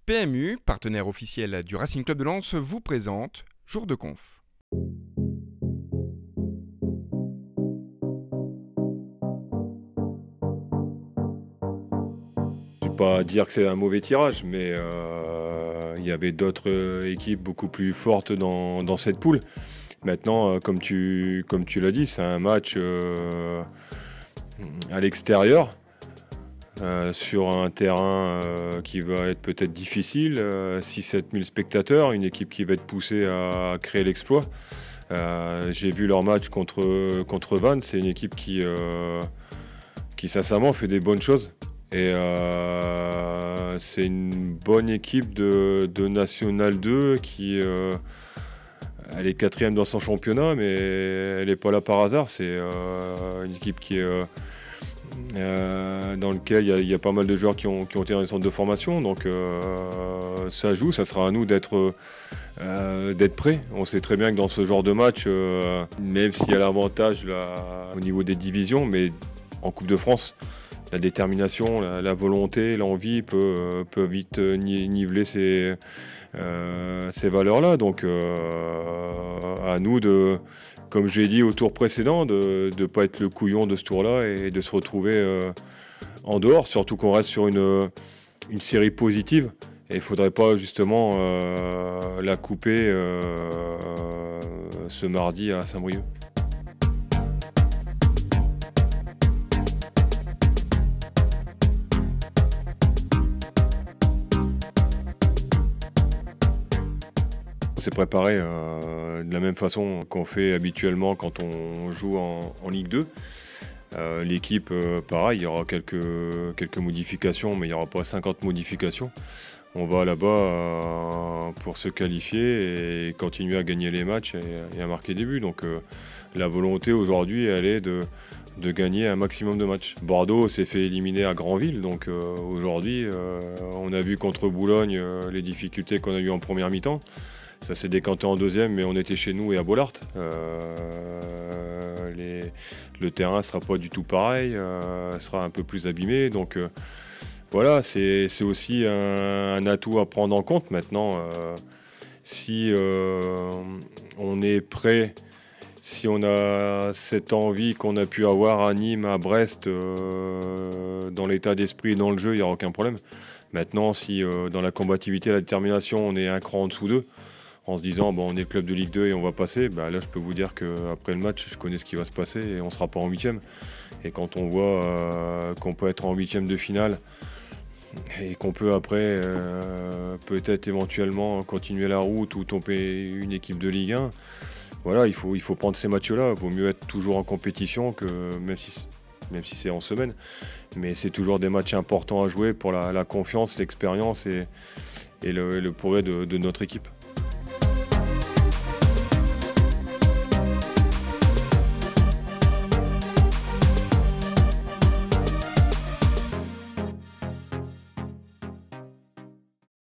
PMU, partenaire officiel du Racing Club de Lens, vous présente Jour de Conf. Je ne vais pas dire que c'est un mauvais tirage, mais il y avait d'autres équipes beaucoup plus fortes dans cette poule. Maintenant, comme tu l'as dit, c'est un match à l'extérieur, sur un terrain qui va être peut-être difficile, 6-7 000 spectateurs, une équipe qui va être poussée à créer l'exploit. J'ai vu leur match contre Vannes, c'est une équipe qui sincèrement fait des bonnes choses. Et c'est une bonne équipe de National 2 qui elle est quatrième dans son championnat, mais elle n'est pas là par hasard. C'est une équipe qui est dans laquelle il y a pas mal de joueurs qui ont été dans les centres de formation. Donc ça joue, ça sera à nous d'être prêts. On sait très bien que dans ce genre de match, même s'il y a l'avantage au niveau des divisions, mais en Coupe de France, la détermination, la volonté, l'envie peut vite niveler ces valeurs-là. Donc à nous comme j'ai dit au tour précédent, de ne pas être le couillon de ce tour-là et de se retrouver en dehors, surtout qu'on reste sur une série positive. Et il ne faudrait pas justement la couper ce mardi à Saint-Brieuc. On s'est préparé de la même façon qu'on fait habituellement quand on joue en Ligue 2. L'équipe, pareil, il y aura quelques modifications, mais il n'y aura pas 50 modifications. On va là-bas pour se qualifier et continuer à gagner les matchs et à marquer des buts. Donc la volonté aujourd'hui, elle est de gagner un maximum de matchs. Bordeaux s'est fait éliminer à Granville, donc aujourd'hui, on a vu contre Boulogne les difficultés qu'on a eues en première mi-temps. Ça s'est décanté en deuxième, mais on était chez nous et à Bollaert. Le terrain ne sera pas du tout pareil, sera un peu plus abîmé. Donc voilà, c'est aussi un atout à prendre en compte. Maintenant, si on est prêt, si on a cette envie qu'on a pu avoir à Nîmes, à Brest, dans l'état d'esprit et dans le jeu, il n'y aura aucun problème. Maintenant, si dans la combativité, la détermination, on est un cran en dessous d'eux, en se disant bon, on est le club de Ligue 2 et on va passer, bah là je peux vous dire qu'après le match, je connais ce qui va se passer et on ne sera pas en huitième. Et quand on voit qu'on peut être en huitième de finale et qu'on peut après peut-être éventuellement continuer la route ou tomber une équipe de Ligue 1, voilà, il faut prendre ces matchs-là. Il vaut mieux être toujours en compétition, que même si c'est en semaine. Mais c'est toujours des matchs importants à jouer pour la confiance, l'expérience et le progrès de notre équipe.